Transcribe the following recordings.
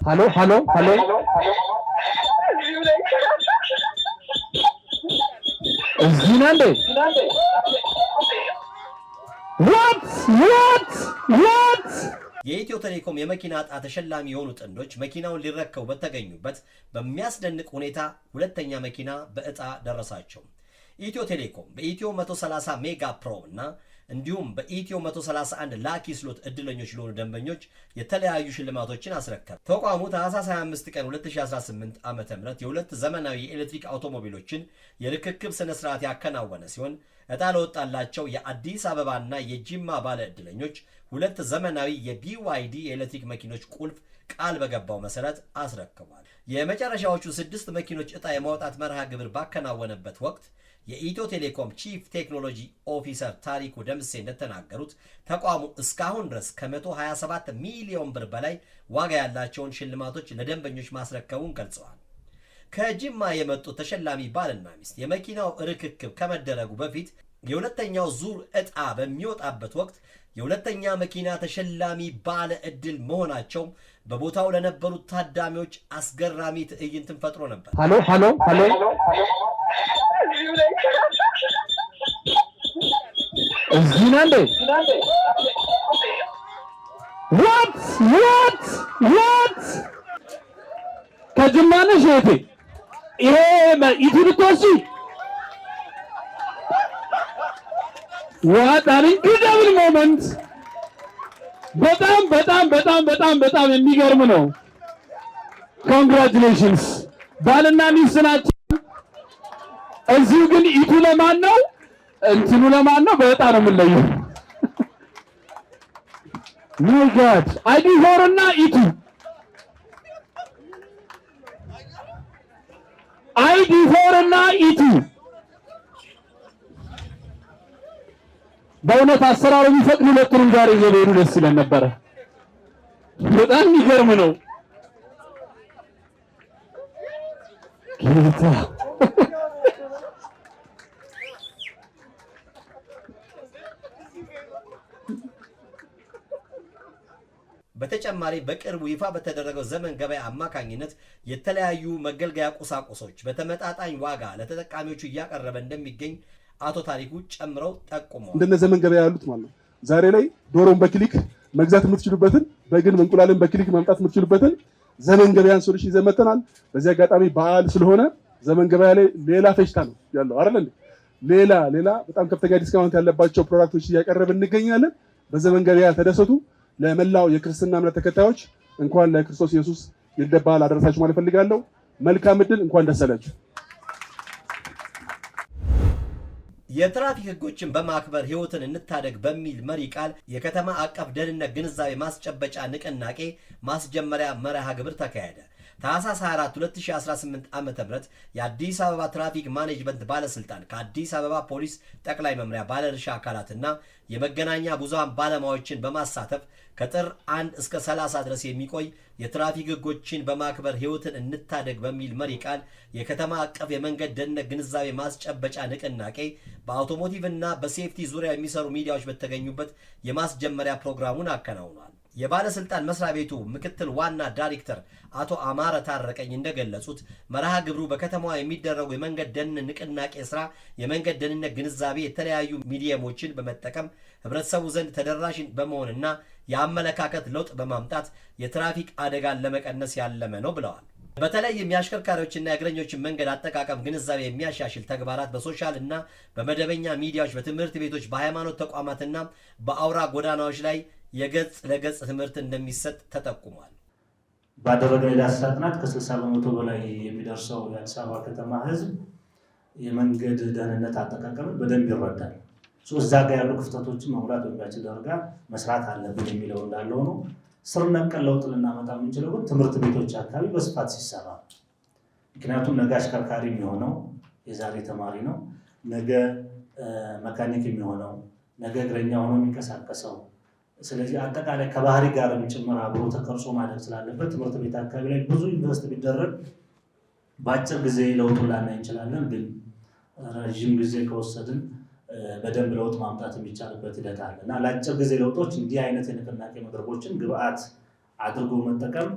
Hello. Zinande. What? የኢትዮ ቴሌኮም የመኪና ዕጣ ተሸላሚ የሆኑ ጥንዶች መኪናውን ሊረከቡ በተገኙበት በሚያስደንቅ ሁኔታ ሁለተኛ መኪና በዕጣ ደረሳቸው። ኢትዮ ቴሌኮም በኢትዮ 130 ሜጋ ፕሮ እና እንዲሁም በኢትዮ 131 ላኪ ስሎት እድለኞች ለሆኑ ደንበኞች የተለያዩ ሽልማቶችን አስረከበ። ተቋሙ ታህሳስ 25 ቀን 2018 ዓ.ም የሁለት ዘመናዊ የኤሌክትሪክ አውቶሞቢሎችን የርክክብ ስነ ስርዓት ያከናወነ ሲሆን ዕጣ ለወጣላቸው የአዲስ አበባና የጂማ ባለ እድለኞች ሁለት ዘመናዊ የቢዋይዲ የኤሌክትሪክ መኪኖች ቁልፍ ቃል በገባው መሰረት አስረክቧል። የመጨረሻዎቹ 6 መኪኖች ዕጣ የማውጣት መርሃ ግብር ባከናወነበት ወቅት የኢትዮ ቴሌኮም ቺፍ ቴክኖሎጂ ኦፊሰር ታሪኩ ደምሴ እንደተናገሩት ተቋሙ እስካሁን ድረስ ከ127 ሚሊዮን ብር በላይ ዋጋ ያላቸውን ሽልማቶች ለደንበኞች ማስረከቡን ገልጸዋል። ከጅማ የመጡ ተሸላሚ ባልና ሚስት የመኪናው ርክክብ ከመደረጉ በፊት የሁለተኛው ዙር ዕጣ በሚወጣበት ወቅት የሁለተኛ መኪና ተሸላሚ ባለ ዕድል መሆናቸው በቦታው ለነበሩት ታዳሚዎች አስገራሚ ትዕይንትን ፈጥሮ ነበር። Hello. Zinande. What? ከጅማነሽ እህቴ ይሄ ኢትሪቶሲ what an incredible moment በጣም የሚገርም ነው። congratulations ባልና ሚስት ናቸው። እዚሁ ግን ኢቱ ለማን ነው እንትኑ ለማን ነው? በጣም ነው የምንለየው። my god አይዲ ፎርና ኢቱ አይዲ ፎርና ኢቱ በእውነት አሰራሩ የሚፈቅድ ሁለቱንም ጋር ይዘው ደስ ይለን ነበር። በጣም የሚገርም ነው። ጌታ በተጨማሪ በቅርቡ ይፋ በተደረገው ዘመን ገበያ አማካኝነት የተለያዩ መገልገያ ቁሳቁሶች በተመጣጣኝ ዋጋ ለተጠቃሚዎቹ እያቀረበ እንደሚገኝ አቶ ታሪኩ ጨምረው ጠቁመዋል። እንደነ ዘመን ገበያ ያሉት ማለት ነው። ዛሬ ላይ ዶሮን በክሊክ መግዛት የምትችሉበትን በግን እንቁላልን በክሊክ ማምጣት የምትችሉበትን ዘመን ገበያን ሶሉሽን ይዘን መጥተናል። በዚህ አጋጣሚ በዓል ስለሆነ ዘመን ገበያ ላይ ሌላ ፌሽታ ነው ያለው አይደል እንዴ? ሌላ በጣም ከፍተኛ ዲስካውንት ያለባቸው ፕሮዳክቶች እያቀረብን እንገኛለን። በዘመን ገበያ ተደሰቱ። ለመላው የክርስትና እምነት ተከታዮች እንኳን ለክርስቶስ ኢየሱስ የልደት በዓል አደረሳችሁ ማለት ፈልጋለሁ። መልካም ዕድል፣ እንኳን ደስ አላችሁ። የትራፊክ ሕጎችን በማክበር ሕይወትን እንታደግ በሚል መሪ ቃል የከተማ አቀፍ ደህንነት ግንዛቤ ማስጨበጫ ንቅናቄ ማስጀመሪያ መርሃ ግብር ተካሄደ። ታህሳስ 24 2018 ዓ.ም የአዲስ አበባ ትራፊክ ማኔጅመንት ባለስልጣን ከአዲስ አበባ ፖሊስ ጠቅላይ መምሪያ ባለድርሻ አካላትና የመገናኛ ብዙሃን ባለሙያዎችን በማሳተፍ ከጥር 1 እስከ 30 ድረስ የሚቆይ የትራፊክ ሕጎችን በማክበር ሕይወትን እንታደግ በሚል መሪ ቃል የከተማ አቀፍ የመንገድ ደህንነት ግንዛቤ ማስጨበጫ ንቅናቄ በአውቶሞቲቭ እና በሴፍቲ ዙሪያ የሚሰሩ ሚዲያዎች በተገኙበት የማስጀመሪያ ፕሮግራሙን አከናውኗል። የባለስልጣን መስሪያ ቤቱ ምክትል ዋና ዳይሬክተር አቶ አማረ ታረቀኝ እንደገለጹት መርሃ ግብሩ በከተማዋ የሚደረጉ የመንገድ ደህንነት ንቅናቄ ስራ የመንገድ ደህንነት ግንዛቤ የተለያዩ ሚዲየሞችን በመጠቀም ህብረተሰቡ ዘንድ ተደራሽ በመሆንና የአመለካከት ለውጥ በማምጣት የትራፊክ አደጋን ለመቀነስ ያለመ ነው ብለዋል። በተለይም የአሽከርካሪዎችና የእግረኞችን መንገድ አጠቃቀም ግንዛቤ የሚያሻሽል ተግባራት በሶሻል እና በመደበኛ ሚዲያዎች፣ በትምህርት ቤቶች፣ በሃይማኖት ተቋማትና በአውራ ጎዳናዎች ላይ የገጽ ለገጽ ትምህርት እንደሚሰጥ ተጠቁሟል። ባደረገው የዳሰሳ ጥናት ከ60% በላይ የሚደርሰው የአዲስ አበባ ከተማ ህዝብ የመንገድ ደህንነት አጠቃቀምን በደንብ ይረዳል። እዛ ጋር ያሉ ክፍተቶችን መሙላት በሚያስችል ደረጃ መስራት አለብን የሚለው እንዳለው ነው። ስር ነቀል ለውጥ ልናመጣ የምንችለው ግን ትምህርት ቤቶች አካባቢ በስፋት ሲሰራ፣ ምክንያቱም ነገ አሽከርካሪ የሚሆነው የዛሬ ተማሪ ነው፣ ነገ መካኒክ የሚሆነው ነገ እግረኛ ሆኖ የሚንቀሳቀሰው። ስለዚህ አጠቃላይ ከባህሪ ጋር ጭምር አብሮ ተቀርጾ ማለት ስላለበት ትምህርት ቤት አካባቢ ላይ ብዙ ኢንቨስት ቢደረግ በአጭር ጊዜ ለውጥ ላናይ እንችላለን። ግን ረዥም ጊዜ ከወሰድን በደንብ ለውጥ ማምጣት የሚቻልበት ሂደት አለ እና ለአጭር ጊዜ ለውጦች እንዲህ አይነት የንቅናቄ መድረኮችን ግብአት አድርጎ መጠቀም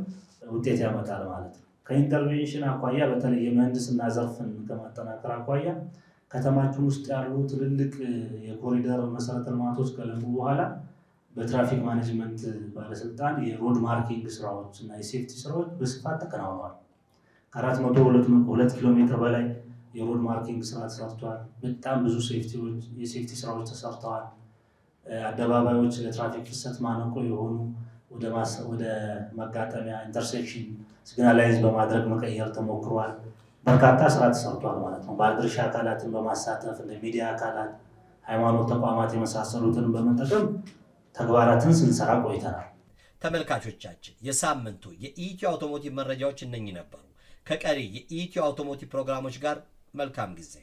ውጤት ያመጣል ማለት ነው። ከኢንተርቬንሽን አኳያ በተለይ የምህንድስና ዘርፍን ከማጠናከር አኳያ ከተማችን ውስጥ ያሉ ትልልቅ የኮሪደር መሰረተ ልማቶች ከለሙ በኋላ በትራፊክ ማኔጅመንት ባለስልጣን የሮድ ማርኪንግ ስራዎች እና የሴፍቲ ስራዎች በስፋት ተከናውነዋል። ከ402 ኪሎ ሜትር በላይ የሮድ ማርኪንግ ስራ ተሰርቷል። በጣም ብዙ የሴፍቲ ስራዎች ተሰርተዋል። አደባባዮች ለትራፊክ ፍሰት ማነቆ የሆኑ ወደ መጋጠሚያ ኢንተርሴክሽን ሲግናላይዝ በማድረግ መቀየር ተሞክሯል። በርካታ ስራ ተሰርቷል ማለት ነው። ባለድርሻ አካላትን በማሳተፍ እንደ ሚዲያ አካላት፣ ሃይማኖት ተቋማት የመሳሰሉትን በመጠቀም ተግባራትን ስንሰራ ቆይተናል። ተመልካቾቻችን የሳምንቱ የኢትዮ አውቶሞቲቭ መረጃዎች እነኚህ ነበሩ። ከቀሪ የኢትዮ አውቶሞቲቭ ፕሮግራሞች ጋር መልካም ጊዜ